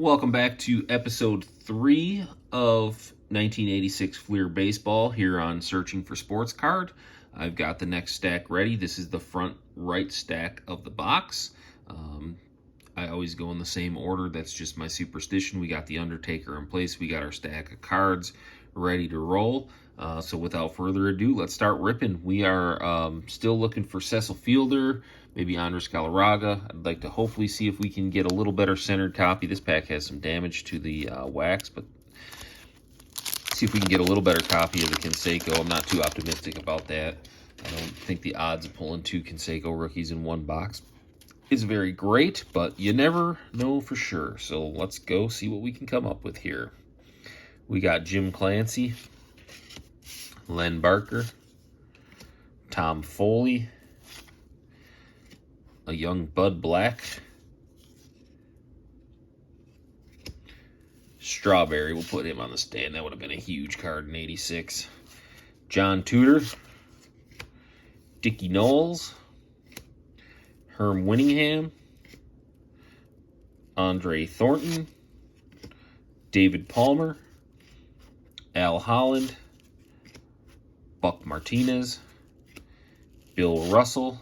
Welcome back to episode 3 of 1986 Fleer Baseball here on Searching for Sports Card. I've got the next stack ready. This is the front right stack of the box. I always go in the same order. That's just my superstition. We got the Undertaker in place. We got our stack of cards ready to roll. So without further ado, let's start ripping. We are still looking for Cecil Fielder, maybe Andres Galarraga. I'd like to hopefully see if we can get a little better centered copy. This pack has some damage to the wax, but see if we can get a little better copy of the Canseco. I'm not too optimistic about that. I don't think the odds of pulling 2 Canseco rookies in one box is very great, but you never know for sure. So let's go see what we can come up with here. We got Jim Clancy, Len Barker, Tom Foley, a young Bud Black, Strawberry, we'll put him on the stand. That would have been a huge card in 86. John Tudor, Dickie Knowles, Herm Winningham, Andre Thornton, David Palmer, Al Holland, Buck Martinez, Bill Russell,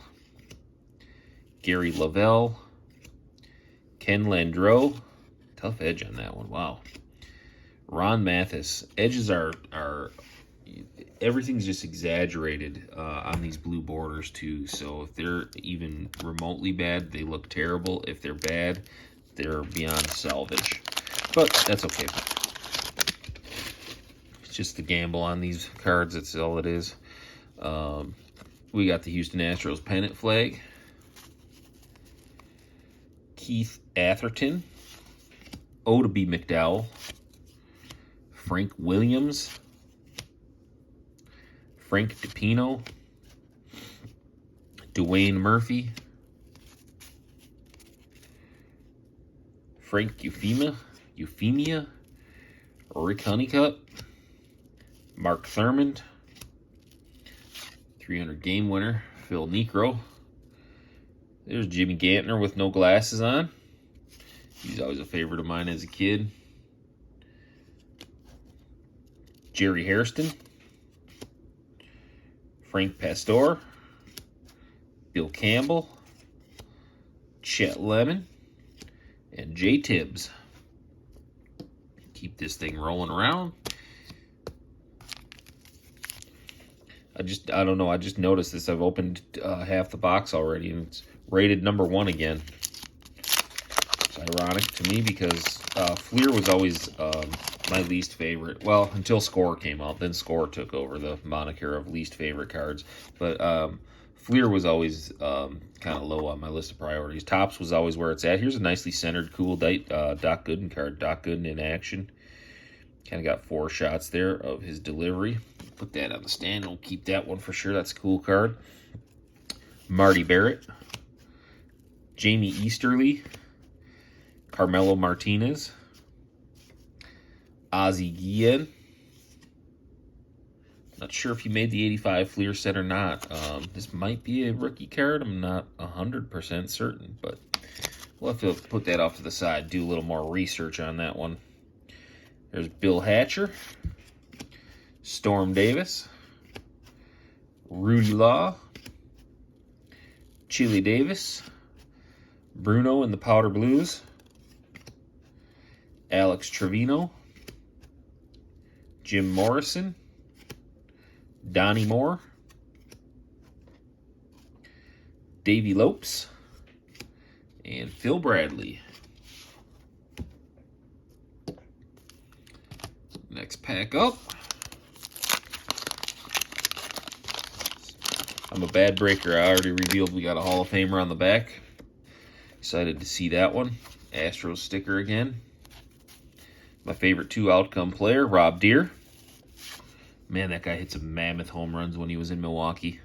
Gary Lavelle, Ken Landreau, tough edge on that one, wow. Ron Mathis. Edges are everything's just exaggerated on these blue borders too, so if they're even remotely bad, they look terrible. If they're bad, they're beyond salvage, but that's okay. It's just the gamble on these cards, that's all it is. We got the Houston Astros pennant flag, Keith Atherton, O to B McDowell, Frank Williams, Frank DiPino, Dwayne Murphy, Frank Euphemia, Rick Honeycutt, Mark Thurmond, 300 game winner, Phil Niekro. There's Jimmy Gantner with no glasses on. He's always a favorite of mine as a kid. Jerry Hairston, Frank Pastor, Bill Campbell, Chet Lemon, and Jay Tibbs. Keep this thing rolling around. I don't know, I just noticed this. I've opened half the box already, and it's rated number 1 again. It's ironic to me because Fleer was always my least favorite. Well, until Score came out. Then Score took over the moniker of least favorite cards. But Fleer was always kind of low on my list of priorities. Topps was always where it's at. Here's a nicely centered, cool Doc Gooden card. Doc Gooden in action. Kind of got 4 shots there of his delivery. Put that on the stand. We'll keep that one for sure. That's a cool card. Marty Barrett, Jamie Easterly, Carmelo Martinez, Ozzie Guillen. Not sure if he made the 85 Fleer set or not. This might be a rookie card. I'm not 100% certain, but we'll have to put that off to the side, do a little more research on that one. There's Bill Hatcher, Storm Davis, Rudy Law, Chili Davis, Bruno in the Powder Blues, Alex Trevino, Jim Morrison, Donnie Moore, Davey Lopes, and Phil Bradley. Next pack up. I'm a bad breaker. I already revealed we got a Hall of Famer on the back. Excited to see that one. Astros sticker again. My favorite 2 outcome player, Rob Deere. Man, that guy hit some mammoth home runs when he was in Milwaukee.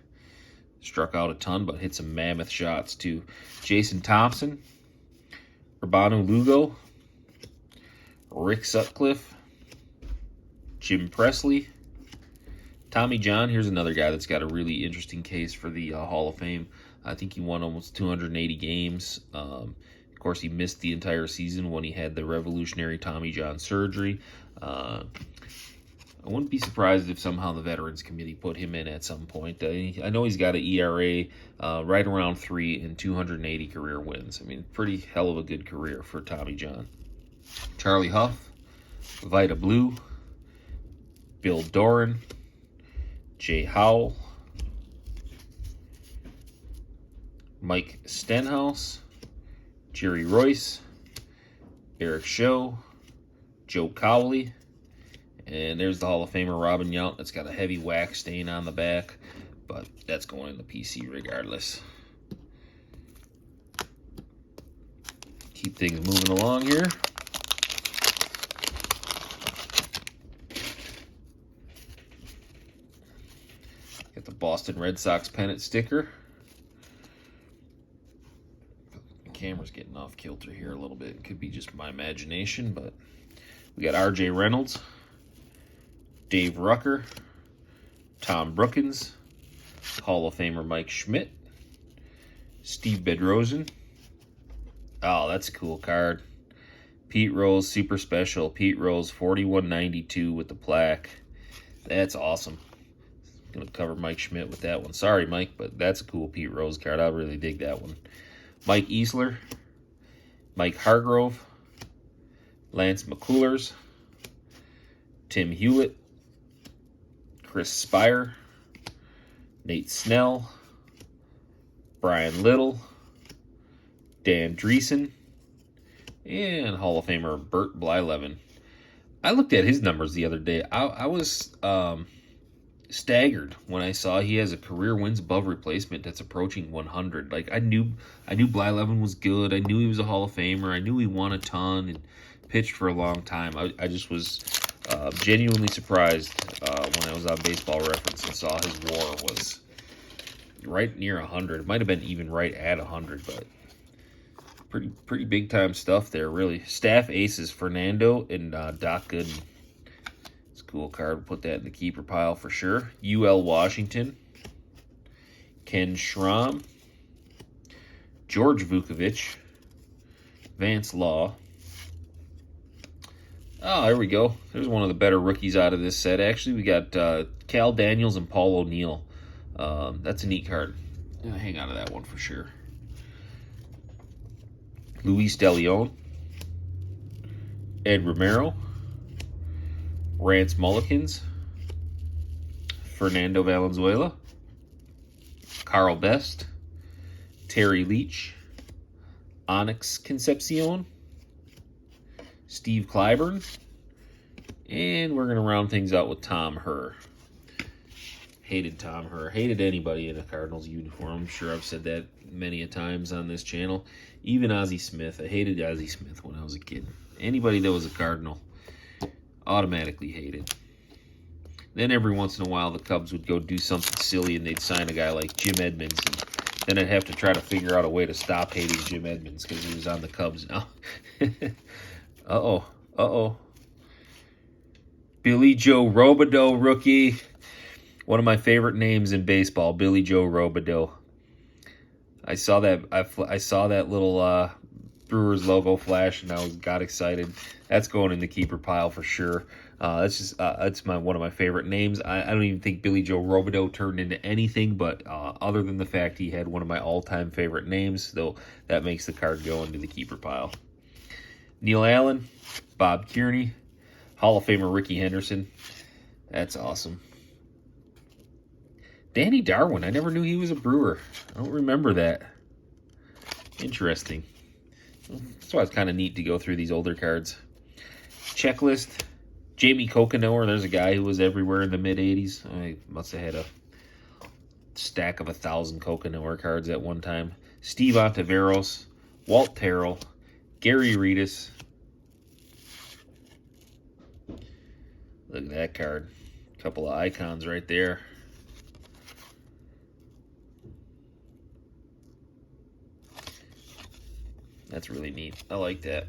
Struck out a ton, but hit some mammoth shots too. Jason Thompson, Urbano Lugo, Rick Sutcliffe, Jim Presley, Tommy John. Here's another guy that's got a really interesting case for the Hall of Fame. I think he won almost 280 games. course, he missed the entire season when he had the revolutionary Tommy John surgery. I wouldn't be surprised if somehow the Veterans Committee put him in at some point. I know he's got an ERA right around 3 and 280 career wins. I mean, pretty hell of a good career for Tommy John. Charlie Huff, Vida Blue, Bill Doran, Jay Howell, Mike Stenhouse, Jerry Royce, Eric Show, Joe Cowley, and there's the Hall of Famer Robin Yount. That's got a heavy wax stain on the back, but that's going in the PC regardless. Keep things moving along here. Got the Boston Red Sox pennant sticker. The camera's getting off kilter here a little bit. It could be just my imagination, but we got R.J. Reynolds, Dave Rucker, Tom Brookins, Hall of Famer Mike Schmidt, Steve Bedrosian. Oh, that's a cool card. Pete Rose Super Special. Pete Rose 4192 with the plaque. That's awesome. I'm going to cover Mike Schmidt with that one. Sorry, Mike, but that's a cool Pete Rose card. I really dig that one. Mike Easler, Mike Hargrove, Lance McCullers, Tim Hewlett, Chris Spire, Nate Snell, Brian Little, Dan Dreesen, and Hall of Famer Bert Blyleven. I looked at his numbers the other day. I was staggered when I saw he has a career wins above replacement that's approaching 100. Like, I knew Blyleven was good. I knew he was a Hall of Famer. I knew he won a ton and pitched for a long time. I just was genuinely surprised when I was on Baseball Reference and saw his WAR was right near 100. It might have been even right at 100, but pretty big time stuff there, really. Staff aces Fernando and Doc Gooden. It's a cool card. We'll put that in the keeper pile for sure. UL Washington, Ken Schramm, George Vukovich, Vance Law. Oh, there we go. There's one of the better rookies out of this set. Actually, we got Cal Daniels and Paul O'Neill. That's a neat card. Yeah, hang on to that one for sure. Luis De Leon, Ed Romero, Rance Mullikins, Fernando Valenzuela, Carl Best, Terry Leach, Onyx Concepcion, Steve Clyburn, and we're going to round things out with Tom Herr. Hated Tom Herr. Hated anybody in a Cardinals uniform. I'm sure I've said that many a times on this channel. Even Ozzie Smith. I hated Ozzie Smith when I was a kid. Anybody that was a Cardinal, automatically hated. Then every once in a while, the Cubs would go do something silly and they'd sign a guy like Jim Edmonds. And then I'd have to try to figure out a way to stop hating Jim Edmonds because he was on the Cubs now. Uh-oh. Billy Joe Robideau, rookie. One of my favorite names in baseball, Billy Joe Robideau. I saw that little Brewers logo flash, and I got excited. That's going in the keeper pile for sure. That's one of my favorite names. I don't even think Billy Joe Robideau turned into anything, but other than the fact he had one of my all-time favorite names, though, that makes the card go into the keeper pile. Neil Allen, Bob Kearney, Hall of Famer Ricky Henderson. That's awesome. Danny Darwin. I never knew he was a Brewer. I don't remember that. Interesting. That's why it's kind of neat to go through these older cards. Checklist. Jamie Kokenower. There's a guy who was everywhere in the mid-'80s. I must have had a stack of 1,000 Kokenower cards at one time. Steve Ontiveros. Walt Terrell. Gary Reedus. Look at that card. Couple of icons right there. That's really neat. I like that.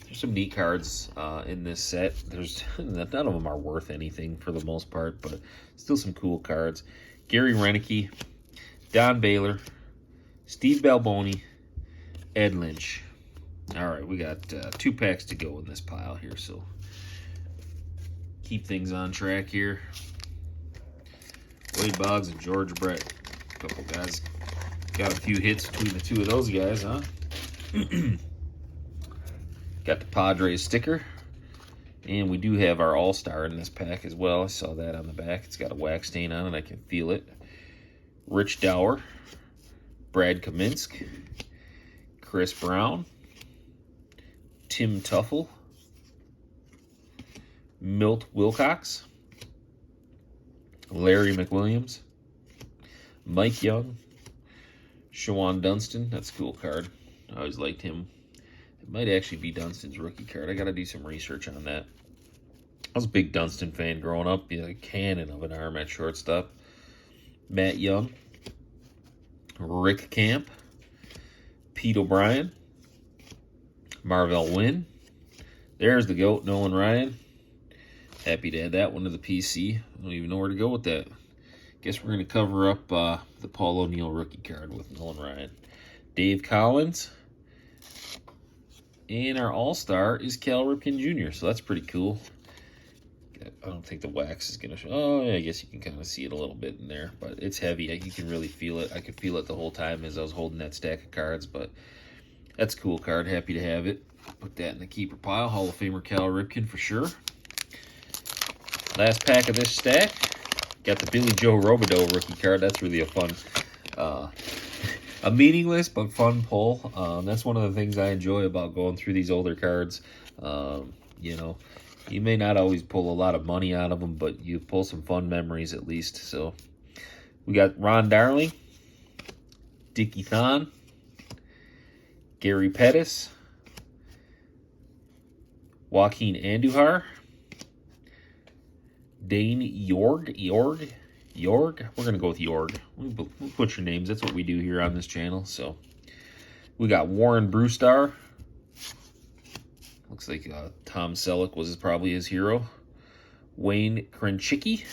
There's some neat cards in this set. None of them are worth anything for the most part, but still some cool cards. Gary Renicky, Don Baylor, Steve Balboni, Ed Lynch. right, we got 2 packs to go in this pile here, so keep things on track here. Wade Boggs and George Brett. A couple guys got a few hits between the two of those guys, huh? Got the Padres sticker. And we do have our All-Star in this pack as well. I saw that on the back. It's got a wax stain on it. I can feel it. Rich Dower. Brad Kaminsk. Chris Brown. Tim Tuffle. Milt Wilcox. Larry McWilliams. Mike Young. Shawan Dunston. That's a cool card. I always liked him. It might actually be Dunston's rookie card. I got to do some research on that. I was a big Dunston fan growing up. He had a cannon of an arm at shortstop. Matt Young. Rick Camp. Pete O'Brien. Marvell Wynn. There's the GOAT, Nolan Ryan. Happy to add that one to the PC. I don't even know where to go with that. Guess we're going to cover up the Paul O'Neill rookie card with Nolan Ryan. Dave Collins. And our All-Star is Cal Ripken Jr., so that's pretty cool. I don't think the wax is going to show. Oh, yeah, I guess you can kind of see it a little bit in there, but it's heavy. You can really feel it. I could feel it the whole time as I was holding that stack of cards, but that's a cool card. Happy to have it. Put that in the keeper pile. Hall of Famer Cal Ripken for sure. Last pack of this stack. Got the Billy Joe Robideau rookie card. That's really a fun, a meaningless but fun pull. That's one of the things I enjoy about going through these older cards. You know, you may not always pull a lot of money out of them, but you pull some fun memories at least. So we got Ron Darling, Dickie Thon, Gary Pettis, Joaquin Andujar, Dane Yorg. We're going to go with Yorg. We'll put your names. That's what we do here on this channel. So we got Warren Brewstar. Looks like Tom Selleck was probably his hero. Wayne Krenchicki.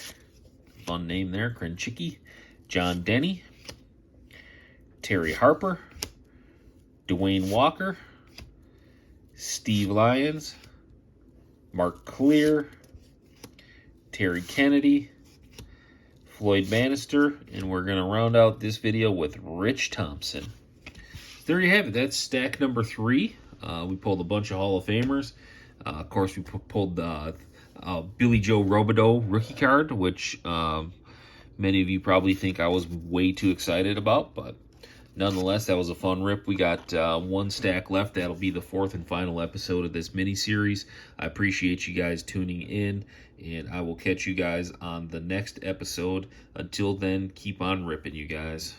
Fun name there, Krenchicki. John Denny. Terry Harper. Dwayne Walker. Steve Lyons. Mark Clear. Terry Kennedy. Floyd Bannister. And we're going to round out this video with Rich Thompson. There you have it. That's stack number 3. We pulled a bunch of Hall of Famers. Of course, we pulled Billy Joe Robideau rookie card, which many of you probably think I was way too excited about, but nonetheless, that was a fun rip. We got 1 stack left. That'll be the 4th and final episode of this mini-series. I appreciate you guys tuning in, and I will catch you guys on the next episode. Until then, keep on ripping, you guys.